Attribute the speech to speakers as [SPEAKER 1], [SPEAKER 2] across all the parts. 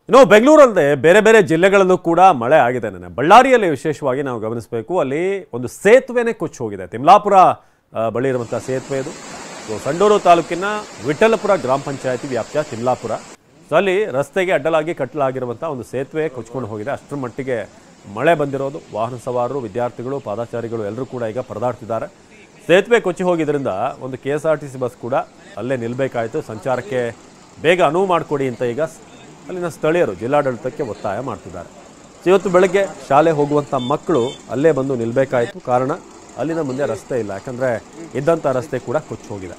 [SPEAKER 1] ಇನ್ನು ಬೆಂಗಳೂರಲ್ಲದೆ ಬೇರೆ ಬೇರೆ ಜಿಲ್ಲೆಗಳಲ್ಲೂ ಕೂಡ ಮಳೆ ಆಗಿದೆ. ನೆನೆ ಬಳ್ಳಾರಿಯಲ್ಲಿ ವಿಶೇಷವಾಗಿ ನಾವು ಗಮನಿಸಬೇಕು, ಅಲ್ಲಿ ಒಂದು ಸೇತುವೆನೇ ಕೊಚ್ಚಿ ಹೋಗಿದೆ. ತಿಮ್ಲಾಪುರ ಬಳಿ ಇರುವಂತಹ ಸೇತುವೆ ಇದು. ಸಂಡೂರು ತಾಲೂಕಿನ ವಿಠಲಪುರ ಗ್ರಾಮ ಪಂಚಾಯತಿ ವ್ಯಾಪ್ತಿಯ ತಿಮ್ಲಾಪುರ. ಅಲ್ಲಿ ರಸ್ತೆಗೆ ಅಡ್ಡಲಾಗಿ ಕಟ್ಟಲಾಗಿರುವಂತಹ ಒಂದು ಸೇತುವೆ ಕೊಚ್ಕೊಂಡು ಹೋಗಿದೆ. ಅಷ್ಟರ ಮಟ್ಟಿಗೆ ಮಳೆ ಬಂದಿರೋದು. ವಾಹನ ಸವಾರರು, ವಿದ್ಯಾರ್ಥಿಗಳು, ಪಾದಚಾರಿಗಳು ಎಲ್ಲರೂ ಕೂಡ ಈಗ ಪರದಾಡ್ತಿದ್ದಾರೆ. ಸೇತುವೆ ಕೊಚ್ಚಿ ಹೋಗಿದ್ರಿಂದ ಒಂದು KSRTC ಬಸ್ ಕೂಡ ಅಲ್ಲೇ ನಿಲ್ಲಬೇಕಾಯಿತು. ಸಂಚಾರಕ್ಕೆ ಬೇಗ ಅನುವು ಮಾಡಿಕೊಡಿ ಅಂತ ಈಗ ಅಲ್ಲಿನ ಸ್ಥಳೀಯರು ಜಿಲ್ಲಾಡಳಿತಕ್ಕೆ ಒತ್ತಾಯ ಮಾಡ್ತಿದ್ದಾರೆ. ಇವತ್ತು ಬೆಳಗ್ಗೆ ಶಾಲೆ ಹೋಗುವಂಥ ಮಕ್ಕಳು ಅಲ್ಲೇ ಬಂದು ನಿಲ್ಲಬೇಕಾಯಿತು. ಕಾರಣ ಅಲ್ಲಿನ ಮುಂದೆ ರಸ್ತೆ ಇಲ್ಲ, ಯಾಕಂದರೆ ಇದ್ದಂಥ ರಸ್ತೆ ಕೂಡ ಕೊಚ್ಚಿ ಹೋಗಿದೆ.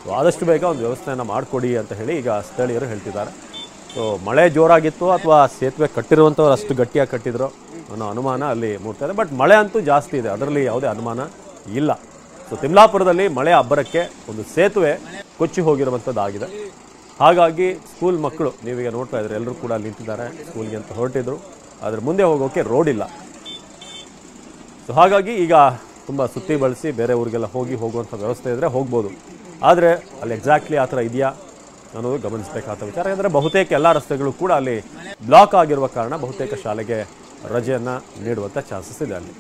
[SPEAKER 1] ಸೊ ಆದಷ್ಟು ಬೇಗ ಒಂದು ವ್ಯವಸ್ಥೆಯನ್ನು ಮಾಡಿಕೊಡಿ ಅಂತ ಹೇಳಿ ಈಗ ಸ್ಥಳೀಯರು ಹೇಳ್ತಿದ್ದಾರೆ. ಸೊ ಮಳೆ ಜೋರಾಗಿತ್ತು ಅಥವಾ ಸೇತುವೆ ಕಟ್ಟಿರುವಂಥವ್ರು ಅಷ್ಟು ಗಟ್ಟಿಯಾಗಿ ಕಟ್ಟಿದ್ರು ಅನ್ನೋ ಅನುಮಾನ ಅಲ್ಲಿ ಮೂಡ್ತಾ ಇದೆ. ಬಟ್ ಮಳೆ ಅಂತೂ ಜಾಸ್ತಿ ಇದೆ, ಅದರಲ್ಲಿ ಯಾವುದೇ ಅನುಮಾನ ಇಲ್ಲ. ಸೊ ತಿಮ್ಲಾಪುರದಲ್ಲಿ ಮಳೆ ಅಬ್ಬರಕ್ಕೆ ಒಂದು ಸೇತುವೆ ಕೊಚ್ಚಿ ಹೋಗಿರುವಂಥದ್ದಾಗಿದೆ. ಹಾಗಾಗಿ ಸ್ಕೂಲ್ ಮಕ್ಕಳು ನೀವೀಗ ನೋಡ್ತಾ ಇದ್ರೆ ಎಲ್ಲರೂ ಕೂಡ ನಿಂತಿದ್ದಾರೆ. ಸ್ಕೂಲ್ಗೆ ಅಂತ ಹೊರಟಿದ್ರು, ಆದರೆ ಮುಂದೆ ಹೋಗೋಕ್ಕೆ ರೋಡ್ ಇಲ್ಲ. ಸೊ ಹಾಗಾಗಿ ಈಗ ತುಂಬ ಸುತ್ತಿ ಬಳಸಿ ಬೇರೆ ಊರಿಗೆಲ್ಲ ಹೋಗುವಂಥ ವ್ಯವಸ್ಥೆ ಇದ್ದರೆ ಹೋಗ್ಬೋದು. ಆದರೆ ಅಲ್ಲಿ ಎಕ್ಸಾಕ್ಟ್ಲಿ ಆ ಥರ ಇದೆಯಾ ಅನ್ನೋದು ಗಮನಿಸಬೇಕಾದ ವಿಚಾರ. ಯಾಕಂದರೆ ಬಹುತೇಕ ಎಲ್ಲ ರಸ್ತೆಗಳು ಕೂಡ ಅಲ್ಲಿ ಬ್ಲಾಕ್ ಆಗಿರುವ ಕಾರಣ ಬಹುತೇಕ ಶಾಲೆಗೆ ರಜೆಯನ್ನು ನೀಡುವಂಥ ಚಾನ್ಸಸ್ ಇದೆ ಅಲ್ಲಿ.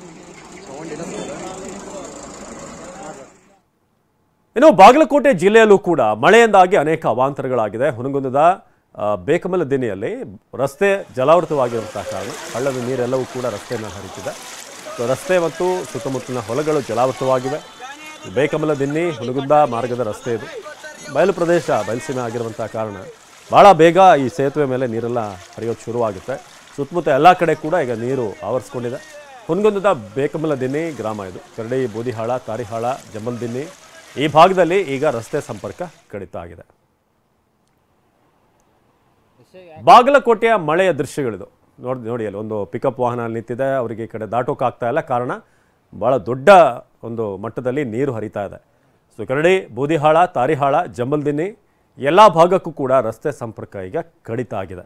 [SPEAKER 1] ಇನ್ನು ಬಾಗಲಕೋಟೆ ಜಿಲ್ಲೆಯಲ್ಲೂ ಕೂಡ ಮಳೆಯಿಂದಾಗಿ ಅನೇಕ ಅವಾಂತರಗಳಾಗಿದೆ. ಹುನಗುಂದದ ಬೇಕಮಲದಿನ್ನಿಯಲ್ಲಿ ರಸ್ತೆ ಜಲಾವೃತವಾಗಿರುವಂತಹ ಕಾರಣ ಹಳ್ಳದ ನೀರೆಲ್ಲವೂ ಕೂಡ ರಸ್ತೆಯನ್ನು ಹರಿತಿದೆ. ರಸ್ತೆ ಮತ್ತು ಸುತ್ತಮುತ್ತಲಿನ ಹೊಲಗಳು ಜಲಾವೃತವಾಗಿವೆ. ಬೇಕಮಲದಿನ್ನಿ ಹುನಗುಂದ ಮಾರ್ಗದ ರಸ್ತೆ ಇದು. ಬಯಲು ಪ್ರದೇಶ, ಬಯಲುಸೀಮೆ ಆಗಿರುವಂತಹ ಕಾರಣ ಭಾಳ ಬೇಗ ಈ ಸೇತುವೆ ಮೇಲೆ ನೀರೆಲ್ಲ ಹರಿಯೋದು ಶುರುವಾಗುತ್ತೆ. ಸುತ್ತಮುತ್ತ ಎಲ್ಲ ಕಡೆ ಕೂಡ ಈಗ ನೀರು ಆವರಿಸ್ಕೊಂಡಿದೆ. ಹುನಗುಂದದ ಬೇಕಮಲದಿನ್ನಿ ಗ್ರಾಮ ಇದು. ಕರಡಿ, ಬೂದಿಹಾಳ, ತಾರಿಹಾಳ, ಜಂಬಲ್ದಿನ್ನಿ ಈ ಭಾಗದಲ್ಲಿ ಈಗ ರಸ್ತೆ ಸಂಪರ್ಕ ಕಡಿತ ಆಗಿದೆ. ಬಾಗಲಕೋಟೆಯ ಮಳೆಯ ದೃಶ್ಯಗಳಿದು. ನೋಡಿ ಅಲ್ಲಿ ಒಂದು ಪಿಕಪ್ ವಾಹನ ನಿಂತಿದೆ. ಅವರಿಗೆ ಈ ಕಡೆ ದಾಟೋಕ್ಕಾಗ್ತಾ ಇಲ್ಲ, ಕಾರಣ ಭಾಳ ದೊಡ್ಡ ಒಂದು ಮಟ್ಟದಲ್ಲಿ ನೀರು ಹರಿತಾ ಇದೆ. ಸೊ ಕರಡಿ, ಬೂದಿಹಾಳ, ತಾರಿಹಾಳ, ಜಂಬಲ್ದಿನ್ನಿ ಎಲ್ಲ ಭಾಗಕ್ಕೂ ಕೂಡ ರಸ್ತೆ ಸಂಪರ್ಕ ಈಗ ಕಡಿತ ಆಗಿದೆ.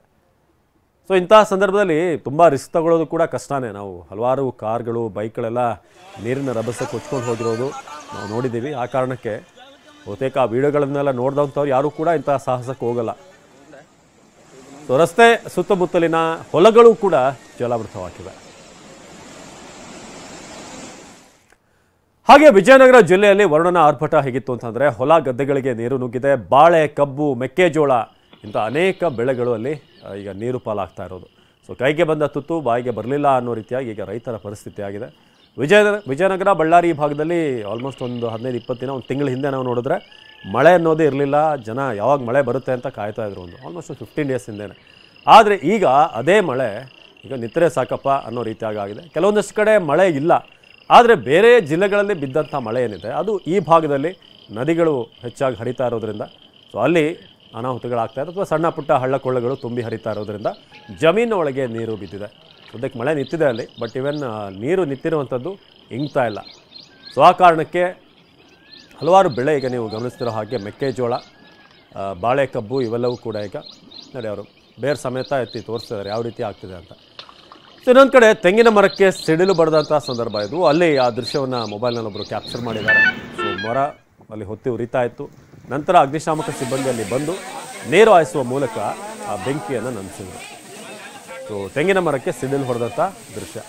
[SPEAKER 1] ಸೊ ಇಂತಹ ಸಂದರ್ಭದಲ್ಲಿ ತುಂಬ ರಿಸ್ಕ್ ತಗೊಳ್ಳೋದು ಕೂಡ ಕಷ್ಟನೇ. ನಾವು ಹಲವಾರು ಕಾರ್ಗಳು, ಬೈಕ್ಗಳೆಲ್ಲ ನೀರಿನ ರಭಸಕ್ಕೆ ಕೊಚ್ಕೊಂಡು ಹೋಗಿರೋದು ನಾವು ನೋಡಿದ್ದೀವಿ. ಆ ಕಾರಣಕ್ಕೆ ಬಹುತೇಕ ಆ ವಿಡಿಯೋಗಳನ್ನೆಲ್ಲ ನೋಡಿದಂಥವ್ರು ಯಾರೂ ಕೂಡ ಇಂತಹ ಸಾಹಸಕ್ಕೆ ಹೋಗಲ್ಲ. ಸೊ ರಸ್ತೆ ಸುತ್ತಮುತ್ತಲಿನ ಹೊಲಗಳು ಕೂಡ ಜಲಾವೃತವಾಗಿವೆ. ಹಾಗೆ ವಿಜಯನಗರ ಜಿಲ್ಲೆಯಲ್ಲಿ ವರುಣನ ಆರ್ಭಟ ಹೇಗಿತ್ತು ಅಂತಂದರೆ, ಹೊಲ ಗದ್ದೆಗಳಿಗೆ ನೀರು ನುಗ್ಗಿದೆ. ಬಾಳೆ, ಕಬ್ಬು, ಮೆಕ್ಕೆಜೋಳ ಇಂಥ ಅನೇಕ ಬೆಳೆಗಳು ಅಲ್ಲಿ ಈಗ ನೀರು ಪಾಲಾಗ್ತಾ ಇರೋದು. ಸೊ ಕೈಗೆ ಬಂದ ತುತ್ತು ಬಾಯಿಗೆ ಬರಲಿಲ್ಲ ಅನ್ನೋ ರೀತಿಯಾಗಿ ಈಗ ರೈತರ ಪರಿಸ್ಥಿತಿ ಆಗಿದೆ. ವಿಜಯನಗರ, ಬಳ್ಳಾರಿ ಭಾಗದಲ್ಲಿ ಆಲ್ಮೋಸ್ಟ್ ಒಂದು 15-20 ದಿನ, ಒಂದು ತಿಂಗಳ ಹಿಂದೆ ನಾವು ನೋಡಿದ್ರೆ ಮಳೆ ಅನ್ನೋದೇ ಇರಲಿಲ್ಲ. ಜನ ಯಾವಾಗ ಮಳೆ ಬರುತ್ತೆ ಅಂತ ಕಾಯ್ತಾ ಇದ್ರು. ಆಲ್ಮೋಸ್ಟ್ 15 ಡೇಸ್ ಹಿಂದೆನೇ. ಆದರೆ ಈಗ ಅದೇ ಮಳೆ ಈಗ ನಿತ್ರೆ ಸಾಕಪ್ಪ ಅನ್ನೋ ರೀತಿಯಾಗಿದೆ. ಕೆಲವೊಂದಷ್ಟು ಕಡೆ ಮಳೆ ಇಲ್ಲ, ಆದರೆ ಬೇರೆ ಜಿಲ್ಲೆಗಳಲ್ಲಿ ಬಿದ್ದಂಥ ಮಳೆ ಏನಿದೆ ಅದು ಈ ಭಾಗದಲ್ಲಿ ನದಿಗಳು ಹೆಚ್ಚಾಗಿ ಹರಿತಾ ಇರೋದ್ರಿಂದ ಸೊ ಅಲ್ಲಿ ಅನಾಹುತಗಳಾಗ್ತಾ ಇದೆ. ಅಥವಾ ಸಣ್ಣ ಪುಟ್ಟ ಹಳ್ಳಕೊಳ್ಳಗಳು ತುಂಬಿ ಹರಿತಾ ಇರೋದ್ರಿಂದ ಜಮೀನು ಒಳಗೆ ನೀರು ಬಿದ್ದಿದೆ. ಸದ್ಯಕ್ಕೆ ಮಳೆ ನಿಂತಿದೆ ಅಲ್ಲಿ, ಬಟ್ ಇವನ್ ನೀರು ನಿಂತಿರುವಂಥದ್ದು ಇಂಗ್ತಾ ಇಲ್ಲ. ಸೊ ಆ ಕಾರಣಕ್ಕೆ ಹಲವಾರು ಬೆಳೆ ಈಗ ನೀವು ಗಮನಿಸ್ತಿರೋ ಹಾಗೆ ಮೆಕ್ಕೆಜೋಳ, ಬಾಳೆ, ಕಬ್ಬು ಇವೆಲ್ಲವೂ ಕೂಡ ಈಗ ನೋಡಿ ಅವರು ಬೇರೆ ಸಮೇತ ಎತ್ತಿ ತೋರಿಸ್ತಿದ್ದಾರೆ ಯಾವ ರೀತಿ ಆಗ್ತಿದೆ ಅಂತ. ಸೊ ಇನ್ನೊಂದು ಕಡೆ ತೆಂಗಿನ ಮರಕ್ಕೆ ಸಿಡಿಲು ಬಡದಂಥ ಸಂದರ್ಭ ಇದು. ಅಲ್ಲಿ ಆ ದೃಶ್ಯವನ್ನು ಮೊಬೈಲ್ನಲ್ಲಿ ಒಬ್ಬರು ಕ್ಯಾಪ್ಚರ್ ಮಾಡಿದ್ದಾರೆ. ಸೊ ಮರ ಅಲ್ಲಿ ಹೊತ್ತಿ ಉರಿತಾ ಇತ್ತು. ನಂತರ ಅಗ್ನಿಶಾಮಕ ಸಿಬ್ಬಂದಿಯಲ್ಲಿ ಬಂದು ನೀರು ಹಾಯಿಸುವ ಮೂಲಕ ಆ ಬೆಂಕಿಯನ್ನು ನಂದಿಸಿದರು. ಸೊ ತೆಂಗಿನ ಮರಕ್ಕೆ ಸಿಡಿಲು ಹೊಡೆದಂಥ ದೃಶ್ಯ.